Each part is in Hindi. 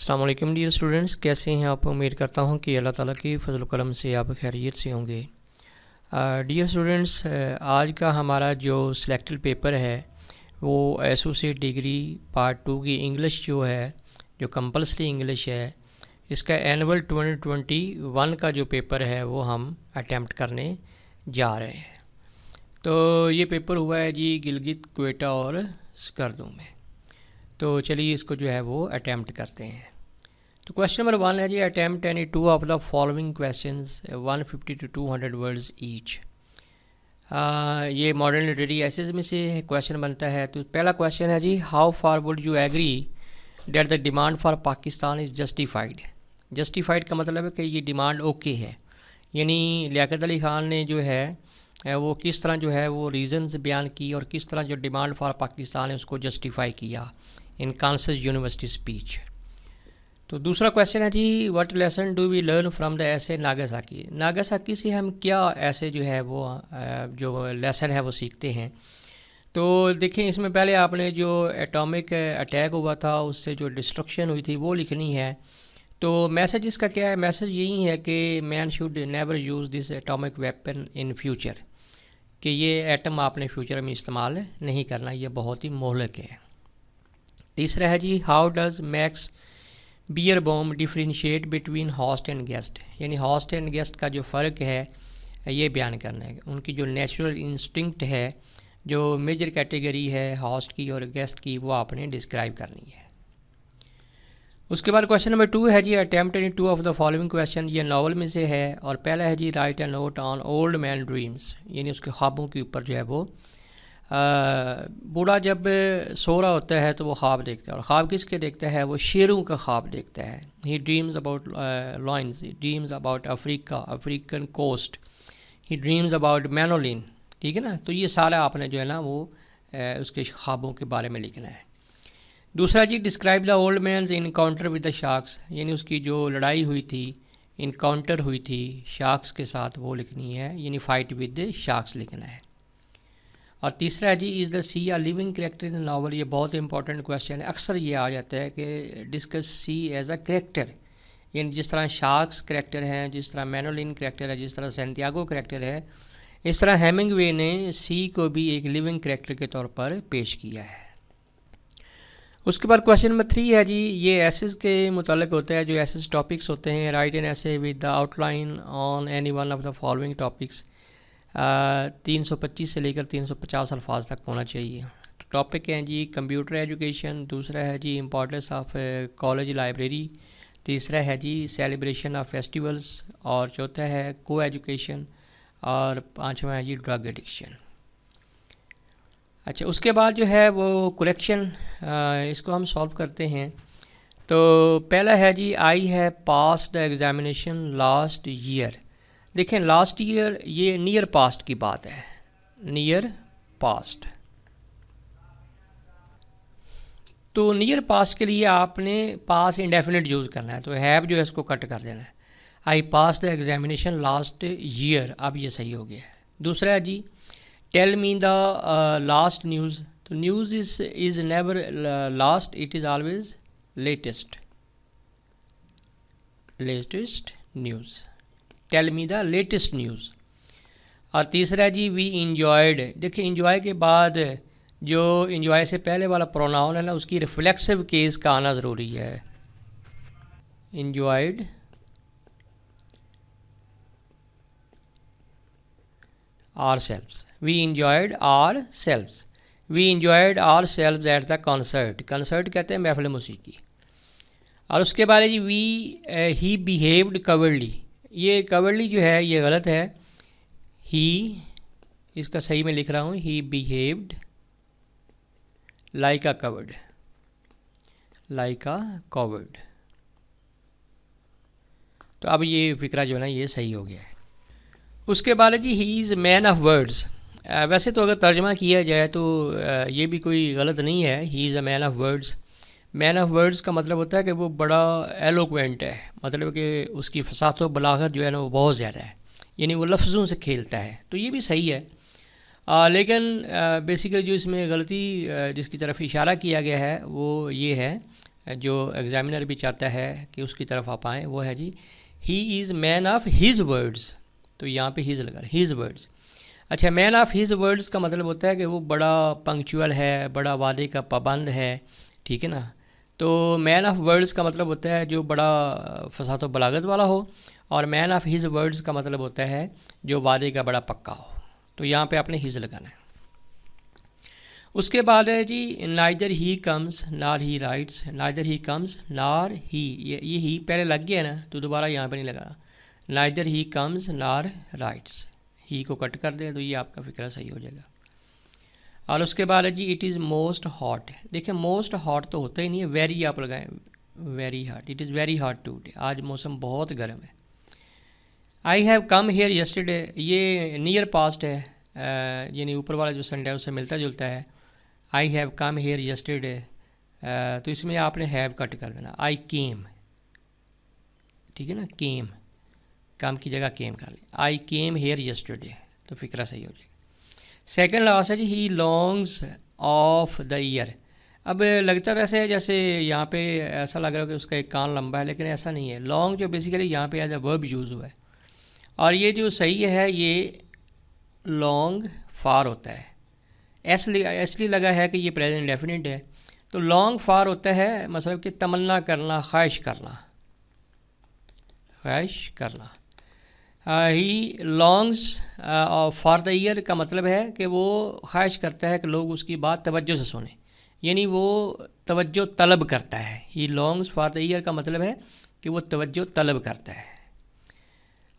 अस्सलाम वालेकुम डियर स्टूडेंट्स, कैसे हैं आप। उम्मीद करता हूं कि अल्लाह ताला की फजल करम से आप खैरियत से होंगे। डियर स्टूडेंट्स, आज का हमारा जो सिलेक्टेड पेपर है वो एसोसिएट डिग्री पार्ट 2 की इंग्लिश जो है, जो कंपलसरी इंग्लिश है, इसका एनुअल 2021 का जो पेपर है वो हम अटैम्प्ट करने जा रहे हैं। तो ये पेपर हुआ है जी गिलगित, क्वेटा और स्कर्दू में। तो चलिए इसको जो है वो अटैम्प्ट करते हैं। तो क्वेश्चन नंबर 1 है जी, attempt any two of the following questions 150 to 200 words each. ये मॉडर्न लिटरेरी एसेज में से क्वेश्चन बनता है। तो पहला क्वेश्चन है जी, how far would you agree that the demand for Pakistan is justified. Justified का मतलब है कि ये डिमांड ओके है, यानी लियाकत अली ख़ान ने जो है वो किस तरह जो है वो रीज़न्स बयान की और किस तरह जो डिमांड फॉर पाकिस्तान है उसको जस्टिफाई किया इन कांसेस यूनिवर्सिटी स्पीच। तो दूसरा क्वेश्चन है जी, what lesson do we learn from the ashes Nagasaki. Nagasaki से हम क्या ऐसे जो है वो जो लेसन है वो सीखते हैं। तो देखें, इसमें पहले आपने जो एटॉमिक अटैक हुआ था उससे जो डिस्ट्रक्शन हुई थी वो लिखनी है। तो मैसेज इसका क्या है? मैसेज यही है कि man should never use this atomic weapon in future, कि ये एटम आपने फ्यूचर में इस्तेमाल नहीं करना, ये बहुत ही मोहलक है। तीसरा है जी, how does Max Beerbohm differentiate between host and guest, यानी हॉस्ट एंड गेस्ट का जो फ़र्क है ये बयान करना है। उनकी जो नेचुरल इंस्टिंक्ट है, जो मेजर कैटेगरी है हॉस्ट की और गेस्ट की, वो आपने डिस्क्राइब करनी है। उसके बाद क्वेश्चन नंबर 2 है जी, attempt any two of the following question. ये नावल में से है और पहला है जी, write a note on old man dreams, यानी उसके ख्वाबों के ऊपर जो है वो बूढ़ा जब सो रहा होता है तो वो ख्वाब देखता है, और ख्वाब किसके देखता है? वो शेरों का ख्वाब देखता है। He dreams about lions, he dreams about Africa, African coast, he dreams about Manolin. ठीक है ना। तो ये सारा आपने जो है ना वो उसके ख्वाबों के बारे में लिखना है। दूसरा जी, describe the old man's encounter with the sharks, यानी उसकी जो लड़ाई हुई थी, इनकाउंटर हुई थी शार्क्स के साथ, वो लिखनी है, यानी फ़ाइट विद शार्क्स लिखना है। और तीसरा है जी, is the sea a living character in novel. ये बहुत इंपॉर्टेंट क्वेश्चन है, अक्सर ये आ जाता है कि discuss see as a character, यानी जिस तरह शार्क्स करेक्टर हैं, जिस तरह मैनोलिन करेक्टर है, जिस तरह सैंटियागो करेक्टर है, इस तरह हेमिंगवे ने सी को भी एक लिविंग करेक्टर के तौर पर पेश किया है। उसके बाद क्वेश्चन नंबर 3 है जी, ये एसेस के मुतालिक होता है। जो एसेस टॉपिक्स होते हैं, right an essay with the outline on any one of the following topics. 325 से लेकर 350 अल्फाज तक होना चाहिए। तो टॉपिक हैं जी, कंप्यूटर एजुकेशन। दूसरा है जी, इंपॉर्टेंस ऑफ कॉलेज लाइब्रेरी। तीसरा है जी, सेलिब्रेशन ऑफ फेस्टिवल्स। और चौथा है को एजुकेशन। और पांचवा है जी, ड्रग एडिक्शन। अच्छा, उसके बाद जो है वो करेक्शन, इसको हम सॉल्व करते हैं। तो पहला है जी, आई है पास द एग्ज़ामिनेशन लास्ट ईयर। देखें, लास्ट ईयर ये नियर पास्ट की बात है, नियर पास्ट। तो नियर पास्ट के लिए आपने पास इंडेफिनिट यूज़ करना है, तो हैव जो है इसको कट कर देना है। I pass the examination last year, अब ये सही हो गया है। दूसरा है जी, tell me the last news. तो news is never last, it is always latest, latest news. Tell me the latest news. और तीसरा जी, वी इंजॉयड। देखिए, इंजॉय के बाद जो इंजॉय से पहले वाला प्रोनाउन है ना, उसकी रिफ्लेक्सिव केस का आना ज़रूरी है। Enjoyed ourselves, we enjoyed ourselves, we enjoyed ourselves at the concert. Concert कहते हैं महफिल मौसीकी। और उसके बाद जी, वी ही बिहेव्ड कवर्डली। ये कवर्डली जो है ये गलत है, ही, इसका सही मैं लिख रहा हूँ, he behaved like a coward, like a coward. तो अब ये फिक्रा जो है ना ये सही हो गया है। उसके बाद जी, he is man of words. वैसे तो अगर तर्जमा किया जाए तो ये भी कोई गलत नहीं है, he is a man of words. Man of words का मतलब होता है कि वो बड़ा एलोक्वेंट है, मतलब कि उसकी फसात व बलागत जो है ना वो बहुत ज़्यादा है, यानी वो लफ्ज़ों से खेलता है। तो ये भी सही है। लेकिन बेसिकली जो इसमें गलती जिसकी तरफ इशारा किया गया है वो ये है जो एग्ज़ामिनर भी चाहता है कि उसकी तरफ आप आएँ, वो है जी he is man of his words. तो यहाँ पे हिज़ लगा, हिज़ वर्ड्स। अच्छा, मैन ऑफ हिज़ वर्ड्स का मतलब होता है कि वो बड़ा पंक्चुअल है, बड़ा वादे का पाबंद है, ठीक है ना। तो मैन ऑफ वर्ड्स का मतलब होता है जो बड़ा फसाद व बलागत वाला हो, और मैन ऑफ हिज़ वर्ड्स का मतलब होता है जो वादे का बड़ा पक्का हो। तो यहाँ पे आपने हिज़ लगाना है। उसके बाद है जी नाइदर ही कम्स नार ही राइट्स। नाइदर ही कम्स नार ही, ये ही पहले लग गया ना, तो दोबारा यहाँ पे नहीं लगाना। नाइदर ही कम्स नार राइट्स, ही को कट कर दें तो ये आपका फिक्रा सही हो जाएगा। और उसके बाद है जी इट इज़ मोस्ट हॉट। देखिए मोस्ट हॉट तो होता ही नहीं है, वेरी आप लगाएं, very hot. It is very hot today, आज मौसम बहुत गर्म है। I have come here yesterday, ये नियर पास्ट है, यानी ऊपर वाला जो संडे है उससे मिलता जुलता है। I have come here yesterday, तो इसमें आपने हैव कट कर देना। आई केम, ठीक है ना, केम, कम की जगह केम कर ले। आई केम हेयर यस्टरडे, तो फिक्रा सही हो जाएगा। सेकंड लास्ट है जी ही लॉन्ग्स ऑफ द ईयर। अब लगता वैसे है जैसे यहाँ पे ऐसा लग रहा है कि उसका एक कान लंबा है, लेकिन ऐसा नहीं है। लॉन्ग जो बेसिकली यहाँ पे एज अ वर्ब यूज़ हुआ है, और ये जो सही है ये लॉन्ग फार होता है। इसलिए लगा है कि ये प्रेजेंट डेफिनेट है। तो लॉन्ग फार होता है मतलब कि तमन्ना करना, ख्वाहिश करना, ख्वाहिश करना। ही लॉन्ग्स फॉर द ईयर का मतलब है कि वो ख्वाहिश करता है कि लोग उसकी बात तवज्जो से सुने, यानी वो तवज्जो तलब करता है। ही लॉन्ग्स फॉर द ईयर का मतलब है कि वो तवज्जो तलब करता है।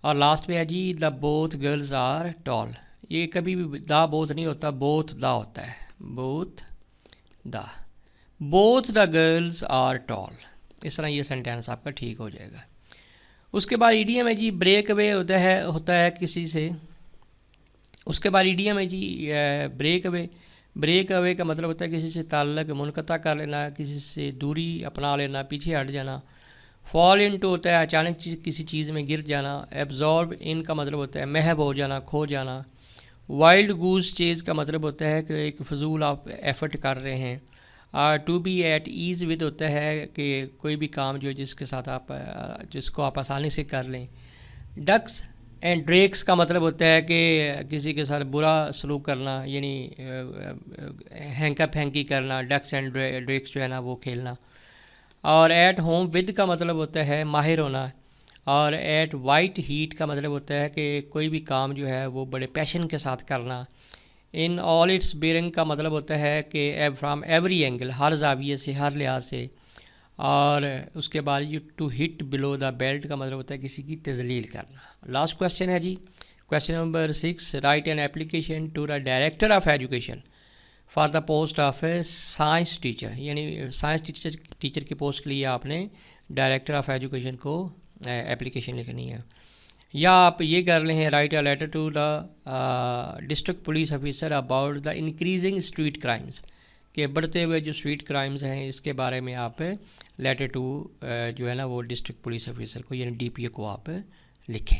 और लास्ट में है जी the both girls are tall. ये कभी भी द बोथ नहीं होता, बोथ द होता है, both the, both the girls are tall. इस तरह ये सेंटेंस आपका ठीक हो जाएगा। उसके बाद ईडीएम है जी ब्रेक अवे होता है किसी से। उसके बाद ईडीएम है जी ब्रेक अवे। ब्रेक अवे का मतलब होता है किसी से ताल्लुक़ मुनक़ता कर लेना, किसी से दूरी अपना लेना, पीछे हट जाना। फॉल इनटू होता है अचानक किसी चीज़ में गिर जाना। एब्जॉर्ब इन का मतलब होता है महव हो जाना, खो जाना। वाइल्ड गूस चेज का मतलब होता है कि एक फजूल आप एफ़र्ट कर रहे हैं। To be at ease with होता है कि कोई भी काम जो जिसके साथ आप जिसको आप आसानी से कर लें। डक्स एंड ड्रेक्स का मतलब होता है कि किसी के साथ बुरा सलूक करना, यानी हैंका फैंकी करना। डक्स एंड ड्रेक्स जो है ना वो खेलना। और एट होम विद का मतलब होता है माहिर होना। और एट वाइट हीट का मतलब होता है कि कोई भी काम जो है वो बड़े पैशन के साथ करना। इन ऑल इट्स बेरिंग का मतलब होता है कि फ्राम एवरी एंगल, हर जाविये से, हर लिहाज से। और उसके बाद you to hit below the belt का मतलब होता है किसी की तजलील करना। लास्ट क्वेश्चन है जी question number 6, write an application to the director of education for the post of a science teacher. यानी साइंस टीचर की पोस्ट के लिए आपने डायरेक्टर ऑफ एजुकेशन को एप्लीकेशन लिखनी है। या आप ये कर लें write a letter to the district police officer about the increasing street crimes, के बढ़ते हुए जो स्ट्रीट क्राइम्स हैं इसके बारे में आप लेटर टू जो है ना वो डिस्ट्रिक्ट पुलिस ऑफिसर को यानी डीपीओ को आप लिखें।